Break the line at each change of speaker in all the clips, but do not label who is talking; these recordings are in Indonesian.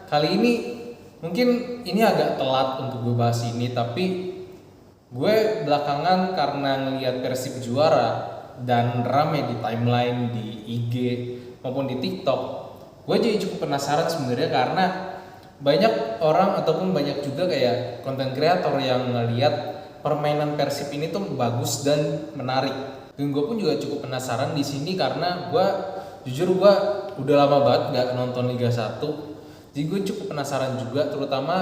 kali ini mungkin ini agak telat untuk gue bahas ini, tapi gue belakangan karena ngelihat Persib juara dan rame di timeline di IG maupun di TikTok, gue jadi cukup penasaran sebenarnya karena banyak orang ataupun banyak juga kayak konten kreator yang ngelihat permainan Persib ini tuh bagus dan menarik. Dan gue pun juga cukup penasaran di sini karena gue udah lama banget gak nonton Liga 1. Jadi gue cukup penasaran juga, terutama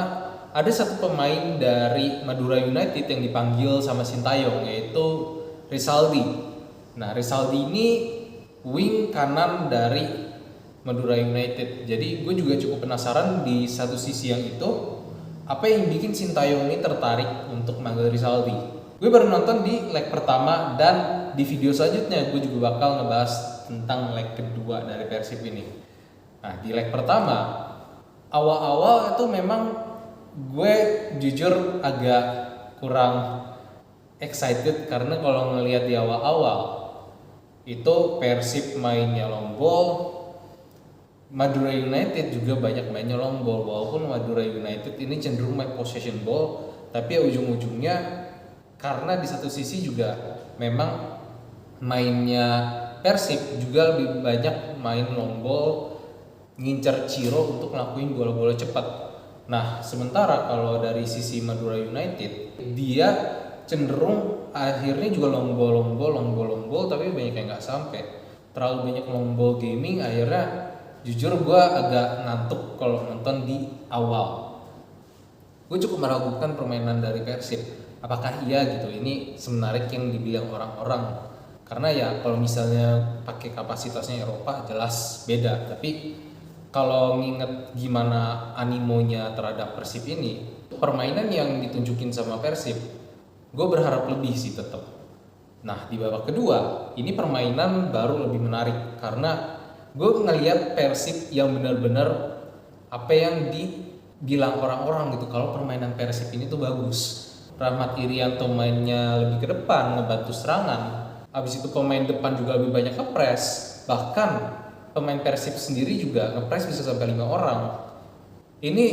ada satu pemain dari Madura United yang dipanggil sama Sintayong, yaitu Rizaldi. Nah, Rizaldi ini wing kanan dari Madura United. Jadi gue juga cukup penasaran di satu sisi yang itu, apa yang bikin Sintayong ini tertarik untuk manggil Rizaldi. Gue baru nonton di leg pertama dan di video selanjutnya gue juga bakal ngebahas tentang leg kedua dari Persib ini. Nah, di leg pertama awal-awal itu memang gue jujur agak kurang excited karena kalau ngelihat di awal-awal itu Persib mainnya long ball, Madura United juga banyak mainnya long ball. Walaupun Madura United ini cenderung main possession ball, tapi ujung-ujungnya karena di satu sisi juga memang mainnya Persib juga lebih banyak main long ball, ngincer Ciro untuk ngelakuin bola-bola cepat. Nah, sementara kalau dari sisi Madura United, dia cenderung akhirnya juga long ball, tapi banyak yang nggak sampai. Terlalu banyak long ball gaming, akhirnya jujur gue agak ngantuk kalau nonton di awal. Gue cukup meragukan permainan dari Persib. Apakah iya gitu? Ini semenarik yang dibilang orang-orang. Karena ya kalau misalnya pakai kapasitasnya Eropa jelas beda. Tapi kalau nginget gimana animonya terhadap Persib ini, permainan yang ditunjukin sama Persib, gue berharap lebih sih tetap. Nah, di babak kedua, ini permainan baru lebih menarik karena gue ngelihat Persib yang benar-benar apa yang dibilang orang-orang gitu, kalau permainan Persib ini tuh bagus. Rahmat Irianto mainnya lebih ke depan, ngebantu serangan. Habis itu pemain depan juga lebih banyak ngepres. Bahkan pemain Persib sendiri juga ngepres bisa sampai 5 orang. Ini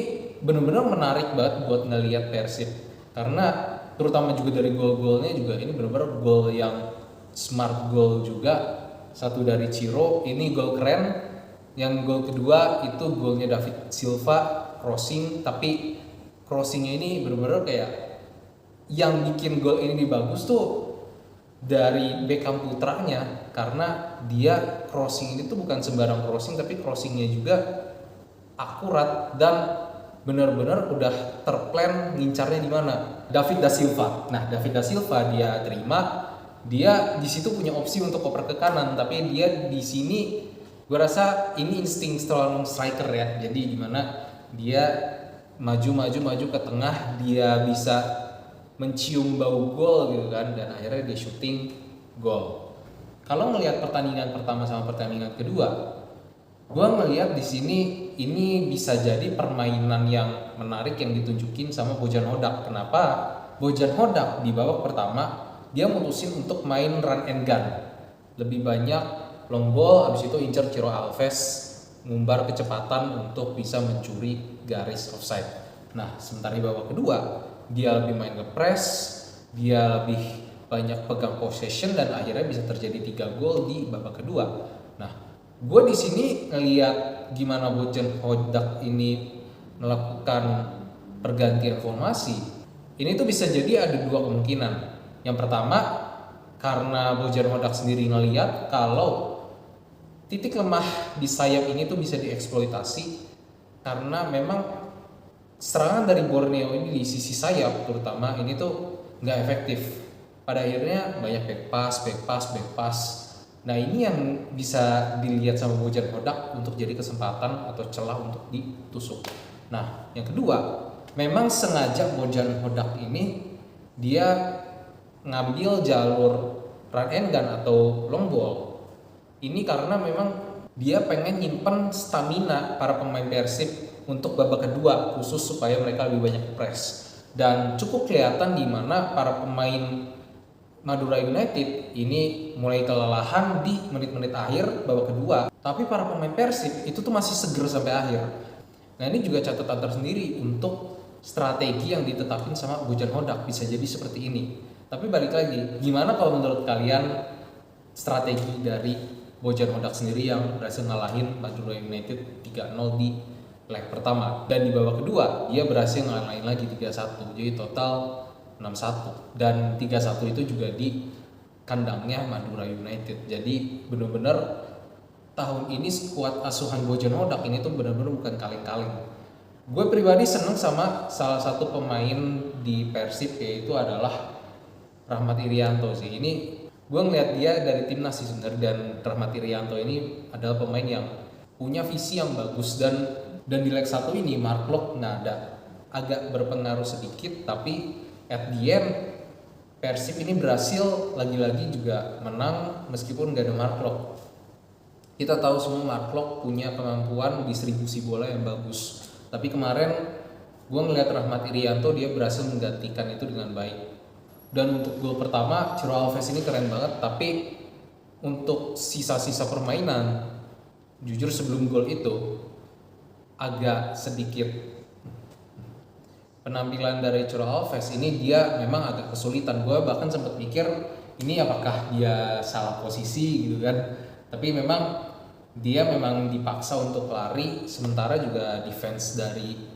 benar-benar menarik banget buat ngelihat Persib karena terutama juga dari gol-golnya juga ini benar-benar gol yang smart goal juga. Satu dari Ciro, ini gol keren. Yang gol kedua itu golnya David Silva, crossing, tapi crossingnya ini benar-benar kayak yang bikin gol ini bagus tuh dari Beckham putranya, karena dia crossing ini tuh bukan sembarang crossing, tapi crossingnya juga akurat dan benar-benar udah terplan ngincarnya di mana. David da Silva. Nah, David da Silva dia terima, dia di situ punya opsi untuk oper ke kanan, tapi dia di sini gue rasa ini insting seorang striker ya. Jadi gimana dia maju ke tengah, dia bisa mencium bau gol gitu kan, dan akhirnya dia shooting gol. Kalau ngelihat pertandingan pertama sama pertandingan kedua, gue ngelihat di sini ini bisa jadi permainan yang menarik yang ditunjukin sama Bojan Hodak. Kenapa? Bojan Hodak di babak pertama dia mutusin untuk main run and gun, lebih banyak long ball, habis itu incer Ciro Alves, ngumbar kecepatan untuk bisa mencuri garis offside. Nah, sementara di babak kedua dia lebih main nge-press, dia lebih banyak pegang possession, dan akhirnya bisa terjadi 3 gol di babak kedua. Nah, gue di sini ngelihat gimana Bojan Hodak ini melakukan pergantian formasi. Ini tuh bisa jadi ada 2 kemungkinan. Yang pertama, karena Bojan Hodak sendiri ngelihat kalau titik lemah di sayap ini tuh bisa dieksploitasi, karena memang serangan dari Borneo ini di sisi sayap terutama ini tuh nggak efektif. Pada akhirnya banyak back pass. Nah, ini yang bisa dilihat sama Bojan Hodak untuk jadi kesempatan atau celah untuk ditusuk. Nah, yang kedua, memang sengaja Bojan Hodak ini dia ngambil jalur run and gun atau long ball. Ini karena memang dia pengen nyimpen stamina para pemain Persib untuk babak kedua, khusus supaya mereka lebih banyak press. Dan cukup kelihatan di mana para pemain Madura United ini mulai kelelahan di menit-menit akhir babak kedua, tapi para pemain Persib itu tuh masih seger sampai akhir. Nah ini juga catatan tersendiri untuk strategi yang ditetapin sama Bojan Hodak, bisa jadi seperti ini. Tapi balik lagi, gimana kalau menurut kalian strategi dari Bojan Hodak sendiri yang berhasil ngalahin Madura United 3-0 di leg pertama, dan di babak kedua dia berhasil ngalahin lagi 3-1, jadi total 6-1, dan 3-1 itu juga di kandangnya Madura United. Jadi benar-benar tahun ini skuad asuhan Bojan Hodak ini tuh benar-benar bukan kaleng-kaleng. Gue pribadi seneng sama salah satu pemain di Persib, yaitu adalah Rahmat Irianto sih. Ini gue ngeliat dia dari timnas sih sebenarnya, dan Rahmat Irianto ini adalah pemain yang punya visi yang bagus, dan di leg 1 ini Mark Locke ada agak berpengaruh sedikit, tapi at the end Persib ini berhasil lagi-lagi juga menang meskipun gak ada Mark Locke. Kita tahu semua Mark Locke punya kemampuan distribusi bola yang bagus, tapi kemarin gue ngeliat Rahmat Irianto dia berhasil menggantikan itu dengan baik. Dan untuk gol pertama Ciro Alves ini keren banget, tapi untuk sisa-sisa permainan jujur sebelum gol itu agak sedikit penampilan dari Ciro Alves ini dia memang agak kesulitan. Gue bahkan sempat mikir ini apakah dia salah posisi gitu kan, tapi memang dia memang dipaksa untuk lari, sementara juga defense dari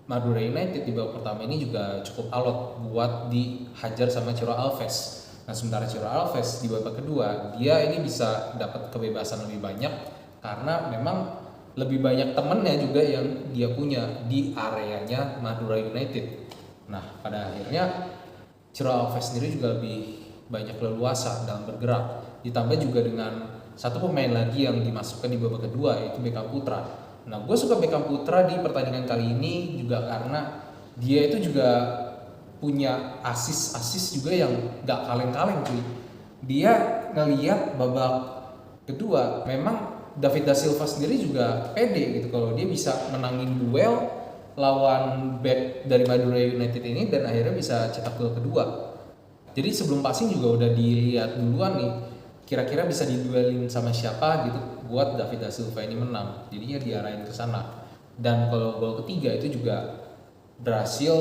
Madura United di babak pertama ini juga cukup alot buat dihajar sama Ciro Alves. Nah sementara Ciro Alves di babak kedua dia ini bisa dapat kebebasan lebih banyak karena memang lebih banyak temennya juga yang dia punya di areanya Madura United. Nah pada akhirnya Ciro Alves sendiri juga lebih banyak leluasa dalam bergerak, ditambah juga dengan satu pemain lagi yang dimasukkan di babak kedua yaitu Beckham Putra. Nah gue suka Beckham Putra di pertandingan kali ini juga karena dia itu juga punya asis juga yang gak kaleng-kaleng cuy. Dia ngeliat babak kedua memang David da Silva sendiri juga pede gitu kalau dia bisa menangin duel lawan back dari Madura United ini dan akhirnya bisa cetak gol kedua. Jadi sebelum passing juga udah dilihat duluan nih kira-kira bisa diduelin sama siapa gitu buat David da Silva ini menang. Jadinya diarahin ke sana. Dan kalau gol ketiga itu juga berhasil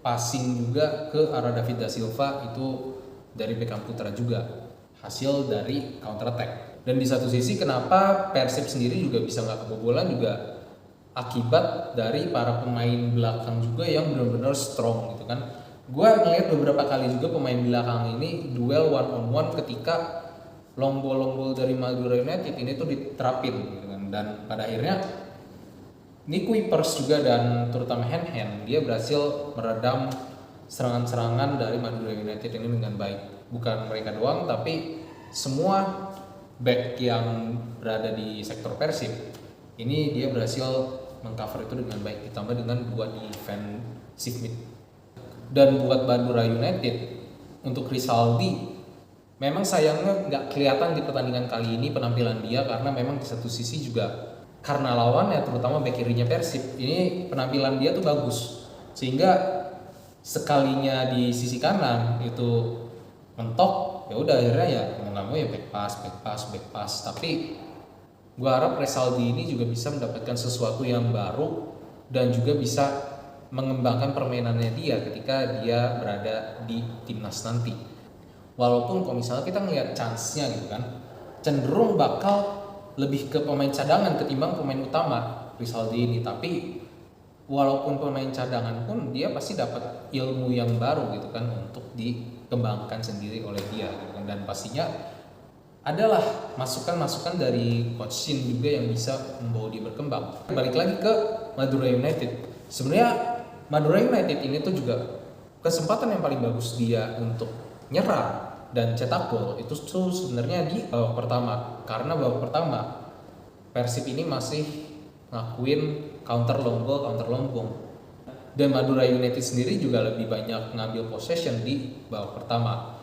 passing juga ke arah David da Silva itu dari Beckham Putra juga. Hasil dari counter attack. Dan di satu sisi kenapa Persib sendiri juga bisa nggak kebobolan juga akibat dari para pemain belakang juga yang benar-benar strong gitu kan. Gue ngeliat beberapa kali juga pemain belakang ini duel one on one ketika long ball dari Madura United ini tuh diterapin gitu kan. Dan pada akhirnya Nick Kuipers juga dan terutama Hen dia berhasil meredam serangan-serangan dari Madura United ini dengan baik. Bukan mereka doang tapi semua back yang berada di sektor Persib ini dia berhasil mengcover itu dengan baik, ditambah dengan dua defensive mid. Dan buat Madura United untuk Rizaldi memang sayangnya nggak kelihatan di pertandingan kali ini penampilan dia karena memang di satu sisi juga karena lawannya terutama bek kirinya Persib ini penampilan dia tuh bagus sehingga sekalinya di sisi kanan itu mentok ya udah akhirnya ya mau nggak mau ya back pass. Tapi gua harap Rizaldi ini juga bisa mendapatkan sesuatu yang baru dan juga bisa mengembangkan permainannya dia ketika dia berada di timnas nanti. Walaupun kalau misalnya kita ngelihat chance-nya gitu kan cenderung bakal lebih ke pemain cadangan ketimbang pemain utama Rizaldi ini, tapi walaupun pemain cadangan pun dia pasti dapat ilmu yang baru gitu kan untuk dikembangkan sendiri oleh dia gitu kan. Dan pastinya adalah masukan-masukan dari Coach Shin juga yang bisa membawa dia berkembang. Balik lagi ke Madura United, sebenarnya Madura United ini tuh juga kesempatan yang paling bagus dia untuk nyerang dan cetak gol itu tuh sebenarnya di babak pertama, karena babak pertama Persib ini masih ngakuin counter long ball dan Madura United sendiri juga lebih banyak ngambil possession di babak pertama.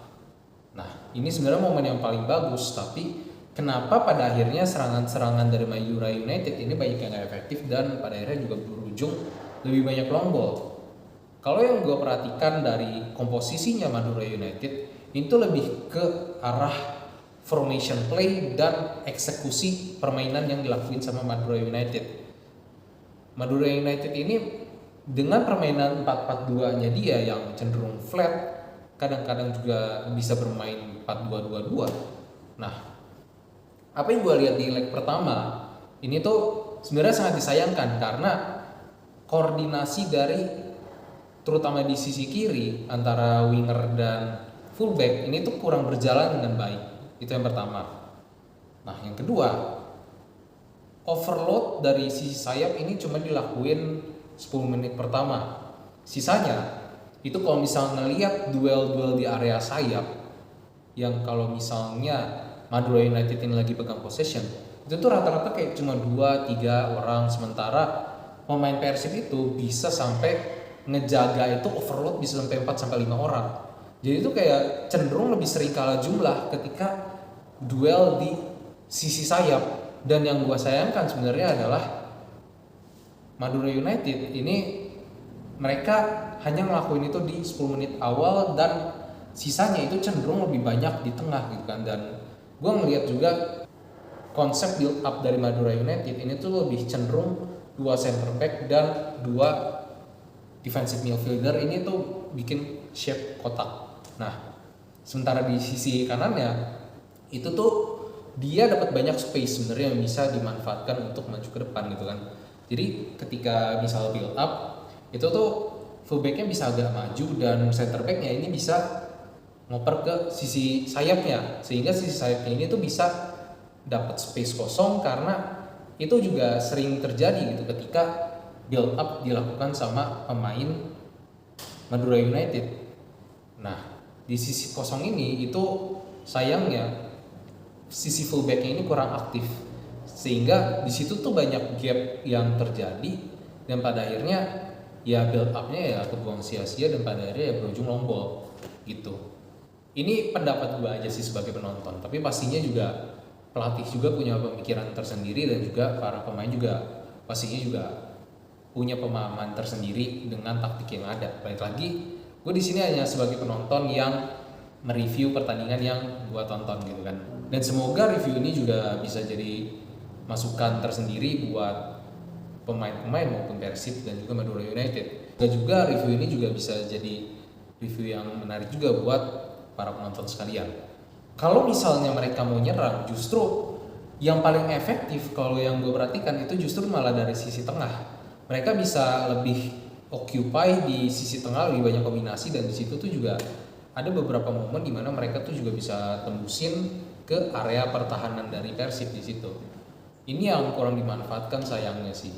Nah ini sebenarnya momen yang paling bagus, tapi kenapa pada akhirnya serangan-serangan dari Madura United ini banyak yang gak efektif dan pada akhirnya juga berujung lebih banyak long ball. Kalau yang gue perhatikan dari komposisinya Madura United itu lebih ke arah formation play dan eksekusi permainan yang dilakuin sama Madura United. Madura United ini dengan permainan 4-4-2-nya dia yang cenderung flat, kadang-kadang juga bisa bermain 4-2-2-2. Nah, apa yang gue lihat di leg pertama ini tuh sebenarnya sangat disayangkan karena koordinasi dari terutama di sisi kiri antara winger dan fullback ini tuh kurang berjalan dengan baik. Itu yang pertama. Nah, yang kedua, overload dari sisi sayap ini cuma dilakuin 10 menit pertama. Sisanya itu kalau misalnya ngelihat duel-duel di area sayap yang kalau misalnya Madura United ini lagi pegang possession, itu tuh rata-rata kayak cuma 2-3 orang, sementara pemain Persib itu bisa sampai ngejaga itu overload bisa sampai 4-5 orang. Jadi itu kayak cenderung lebih sering kalah jumlah ketika duel di sisi sayap. Dan yang gua sayangkan sebenarnya adalah Madura United ini mereka hanya ngelakuin itu di 10 menit awal dan sisanya itu cenderung lebih banyak di tengah gitu kan. Dan gue ngelihat juga konsep build up dari Madura United ini tuh lebih cenderung 2 center back dan 2 defensive midfielder ini tuh bikin shape kotak. Nah, sementara di sisi kanannya itu tuh dia dapat banyak space sebenarnya yang bisa dimanfaatkan untuk maju ke depan gitu kan. Jadi ketika misal build up itu tuh fullbacknya bisa agak maju dan center backnya ini bisa ngoper ke sisi sayapnya, sehingga sisi sayapnya ini tuh bisa dapat space kosong karena itu juga sering terjadi gitu ketika build up dilakukan sama pemain Madura United. Nah, di sisi kosong ini itu sayangnya sisi fullbacknya ini kurang aktif, sehingga di situ tuh banyak gap yang terjadi dan pada akhirnya ya build up-nya ya kebuang sia-sia dan pada akhirnya ya berujung long ball gitu. Ini pendapat gue aja sih sebagai penonton, tapi pastinya juga pelatih juga punya pemikiran tersendiri dan juga para pemain juga pastinya juga punya pemahaman tersendiri dengan taktik yang ada. Balik lagi, gue di sini hanya sebagai penonton yang mereview pertandingan yang gue tonton gitu kan. Dan semoga review ini juga bisa jadi masukan tersendiri buat pemain-pemain maupun Persib dan juga Madura United. Dan juga review ini juga bisa jadi review yang menarik juga buat para penonton sekalian. Kalau misalnya mereka mau nyerang, justru yang paling efektif kalau yang gue perhatikan itu justru malah dari sisi tengah. Mereka bisa lebih occupy di sisi tengah, lebih banyak kombinasi, dan di situ tuh juga ada beberapa momen di mana mereka tuh juga bisa tembusin ke area pertahanan dari Persib di situ. Ini yang kurang dimanfaatkan sayangnya sih.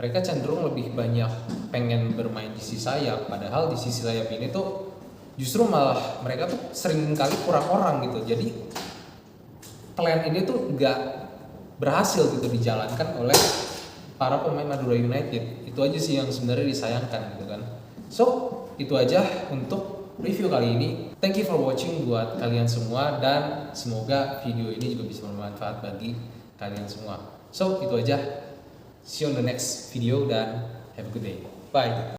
Mereka cenderung lebih banyak pengen bermain di sisi sayap, padahal di sisi sayap ini tuh justru malah mereka tuh sering kali kurang orang gitu. Jadi plan ini tuh nggak berhasil gitu dijalankan oleh para pemain Madura United. Itu aja sih yang sebenarnya disayangkan gitu kan. So itu aja untuk review kali ini. Thank you for watching buat kalian semua, dan semoga video ini juga bisa bermanfaat bagi kalian semua. So itu aja. See you on the next video dan have a good day. Bye.